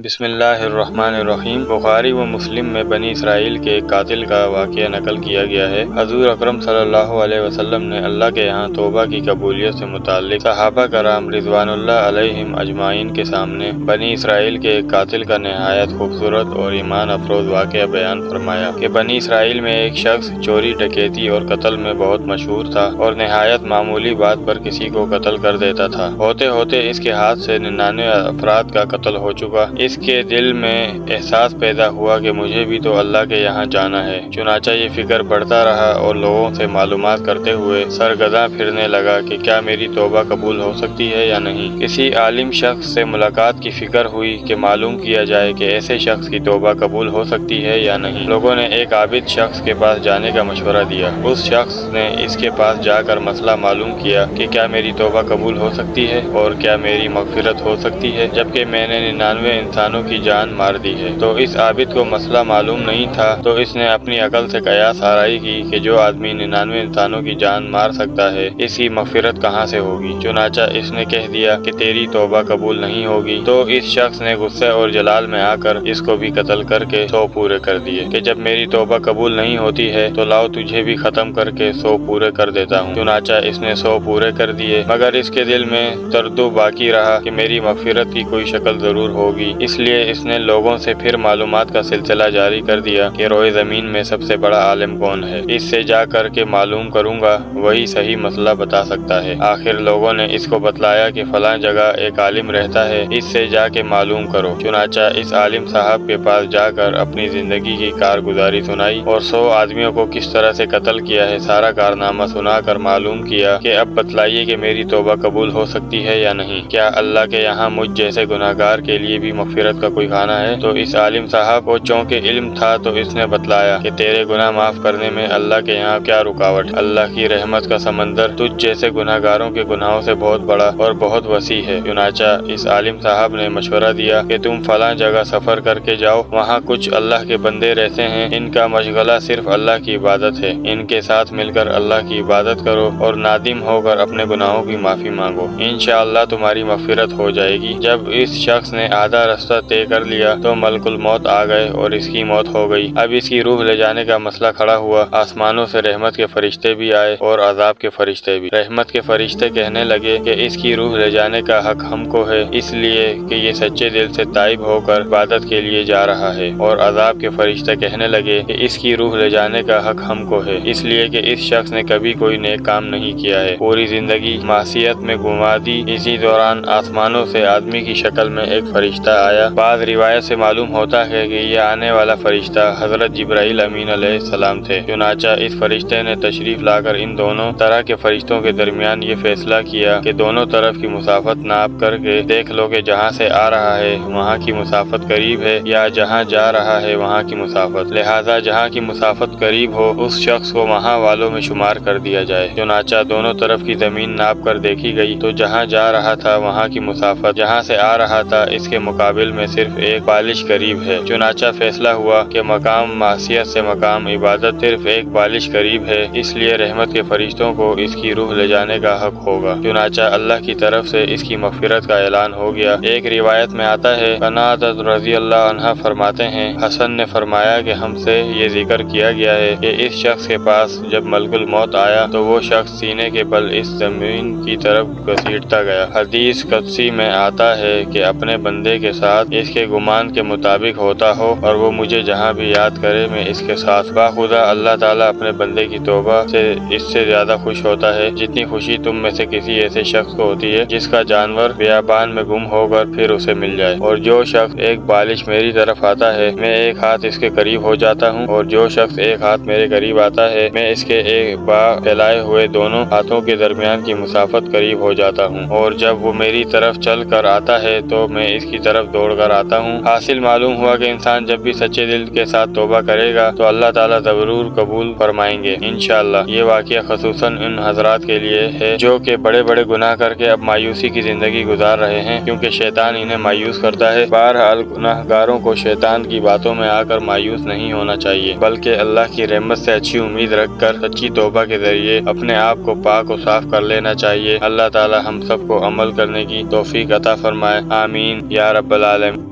بسم اللہ الرحمن الرحیم۔ بخاری و مسلم میں بنی اسرائیل کے ایک قاتل کا واقعہ نقل کیا گیا ہے۔ حضور اکرم صلی اللہ علیہ وسلم نے اللہ کے یہاں توبہ کی قبولیت سے متعلق صحابہ کرام رضوان اللہ علیہم اجمعین کے سامنے بنی اسرائیل کے ایک قاتل کا نہایت خوبصورت اور ایمان افروز واقعہ بیان فرمایا کہ بنی اسرائیل میں ایک شخص چوری، ڈکیتی اور قتل میں بہت مشہور تھا اور نہایت معمولی بات پر کسی کو قتل کر دیتا تھا۔ ہوتے ہوتے اس کے ہاتھ سے 99 افراد کا قتل ہو چکا۔ اس کے دل میں احساس پیدا ہوا کہ مجھے بھی تو اللہ کے یہاں جانا ہے۔ چنانچہ یہ فکر بڑھتا رہا اور لوگوں سے معلومات کرتے ہوئے سرگرداں پھرنے لگا کہ کیا میری توبہ قبول ہو سکتی ہے یا نہیں۔ کسی عالم شخص سے ملاقات کی فکر ہوئی کہ معلوم کیا جائے کہ ایسے شخص کی توبہ قبول ہو سکتی ہے یا نہیں۔ لوگوں نے ایک عابد شخص کے پاس جانے کا مشورہ دیا۔ اس شخص نے اس کے پاس جا کر مسئلہ معلوم کیا کہ کیا میری توبہ قبول ہو سکتی ہے اور کیا میری مغفرت ہو سکتی ہے جبکہ میں نے 99 انسانوں کی جان مار دی ہے۔ تو اس عابد کو مسئلہ معلوم نہیں تھا، تو اس نے اپنی عقل سے قیاس آرائی کی کہ جو آدمی 99 انسانوں کی جان مار سکتا ہے، اس کی مغفرت کہاں سے ہوگی۔ چنانچہ اس نے کہہ دیا کہ تیری توبہ قبول نہیں ہوگی۔ تو اس شخص نے غصے اور جلال میں آ کر اس کو بھی قتل کر کے 100 پورے کر دیے کہ جب میری توبہ قبول نہیں ہوتی ہے تو لاؤ تجھے بھی ختم کر کے 100 پورے کر دیتا ہوں۔ چنانچہ اس نے 100 پورے کر دیے، مگر اس کے دل میں تردو باقی رہا کہ میری مغفرت کی کوئی شکل ضرور ہوگی۔ اس لیے اس نے لوگوں سے پھر معلومات کا سلسلہ جاری کر دیا کہ روئے زمین میں سب سے بڑا عالم کون ہے، اس سے جا کر کے معلوم کروں گا، وہی صحیح مسئلہ بتا سکتا ہے۔ آخر لوگوں نے اس کو بتلایا کہ فلاں جگہ ایک عالم رہتا ہے، اس سے جا کے معلوم کرو۔ چنانچہ اس عالم صاحب کے پاس جا کر اپنی زندگی کی کارگزاری سنائی اور 100 آدمیوں کو کس طرح سے قتل کیا ہے سارا کارنامہ سنا کر معلوم کیا کہ اب بتلائیے کہ میری توبہ قبول ہو سکتی ہے یا نہیں۔ کیا اللہ کے یہاں مجھ جیسے گناہگار کے لیے بھی مغفرت کا کوئی خانہ ہے؟ تو اس عالم صاحب کو چونکہ علم تھا تو اس نے بتلایا کہ تیرے گناہ معاف کرنے میں اللہ کے یہاں کیا رکاوٹ۔ اللہ کی رحمت کا سمندر تجھ جیسے گناہگاروں کے گناہوں سے بہت بڑا اور بہت وسیع ہے۔ چنانچہ اس عالم صاحب نے مشورہ دیا کہ تم فلاں جگہ سفر کر کے جاؤ، وہاں کچھ اللہ کے بندے رہتے ہیں، ان کا مشغلہ صرف اللہ کی عبادت ہے، ان کے ساتھ مل کر اللہ کی عبادت کرو اور نادم ہو کر اپنے گناہوں کی معافی مانگو، انشاءاللہ تمہاری مغفرت ہو جائے گی۔ جب اس شخص نے آدھا راستہ طے کر لیا تو ملک الموت آ گئے اور اس کی موت ہو گئی۔ اب اس کی روح لے جانے کا مسئلہ کھڑا ہوا۔ آسمانوں سے رحمت کے فرشتے بھی آئے اور عذاب کے فرشتے بھی۔ رحمت کے فرشتے کہنے لگے کہ اس کی روح لے جانے کا حق ہم کو ہے، اس لیے کہ یہ سچے دل سے تائب ہو کر عبادت کے لیے جا رہا ہے، اور عذاب کے فرشتے کہنے لگے کہ اس کی روح لے جانے کا حق ہم کو ہے، اس لیے کہ اس شخص نے کبھی کوئی نیک کام نہیں کیا ہے، پوری زندگی معصیت میں گنوا دی۔ اسی دوران آسمانوں سے آدمی کی شکل میں ایک فرشتہ آیا۔ بعض روایت سے معلوم ہوتا ہے کہ یہ آنے والا فرشتہ حضرت جبرائیل امین علیہ السلام تھے۔ چنانچہ اس فرشتے نے تشریف لا کر ان دونوں طرح کے فرشتوں کے درمیان یہ فیصلہ کیا کہ دونوں طرف کی مسافت ناپ کر کے دیکھ لو کہ جہاں سے آ رہا ہے وہاں کی مسافت قریب ہے یا جہاں جا رہا ہے وہاں کی مسافت، لہذا جہاں کی مسافت قریب ہو اس شخص کو وہاں والوں میں شمار کر دیا جائے۔ چنانچہ دونوں طرف کی زمین ناپ کر دیکھی گئی تو جہاں جا رہا تھا وہاں کی مسافت جہاں سے آ رہا تھا اس کے مقابل میں صرف ایک بالش قریب ہے۔ چنانچہ فیصلہ ہوا کہ مقام معصیت سے مقام عبادت صرف ایک بالش قریب ہے، اس لیے رحمت کے فرشتوں کو اس کی روح لے جانے کا حق ہوگا۔ چنانچہ اللہ کی طرف سے اس کی مغفرت کا اعلان ہو گیا۔ ایک روایت میں آتا ہے، قنادت رضی اللہ عنہ فرماتے ہیں، حسن نے فرمایا کہ ہم سے یہ ذکر کیا گیا ہے کہ اس شخص کے پاس جب ملک الموت آیا تو وہ شخص سینے کے بل اس زمین کی طرف گھسیٹتا گیا۔ حدیث قدسی میں آتا ہے کہ اپنے بندے کے ساتھ اس کے گمان کے مطابق ہوتا ہو اور وہ مجھے جہاں بھی یاد کرے میں اس کے ساتھ۔ باخدا اللہ تعالیٰ اپنے بندے کی توبہ سے اس سے زیادہ خوش ہوتا ہے جتنی خوشی تم میں سے کسی ایسے شخص کو ہوتی ہے جس کا جانور بیابان میں گم ہو کر پھر اسے مل جائے۔ اور جو شخص ایک بالش میری طرف آتا ہے میں ایک ہاتھ اس کے قریب ہو جاتا ہوں، اور جو شخص ایک ہاتھ میرے قریب آتا ہے میں اس کے ایک پھیلائے ہوئے دونوں ہاتھوں کے درمیان کی مسافت قریب ہو جاتا ہوں، اور جب وہ میری طرف چل کر آتا ہے تو میں اس کی طرف دوڑ کر آتا ہوں۔ حاصل معلوم ہوا کہ انسان جب بھی سچے دل کے ساتھ توبہ کرے گا تو اللہ تعالیٰ ضرور قبول فرمائیں گے انشاءاللہ۔ یہ واقعہ خصوصاً ان حضرات کے لیے ہے جو کہ بڑے بڑے گناہ کر کے اب مایوسی کی زندگی گزار رہے ہیں، کیونکہ شیطان انہیں مایوس کرتا ہے۔ بہرحال گناہ گاروں کو شیطان کی باتوں میں آ کر مایوس نہیں ہونا چاہیے، بلکہ اللہ کی رحمت سے اچھی امید رکھ کر سچی توبہ کے ذریعے اپنے آپ کو پاک و صاف کر لینا چاہیے۔ اللہ تعالیٰ ہم سب کو عمل کرنے کی توفیق عطا فرمائے، آمین یا رب العالمین۔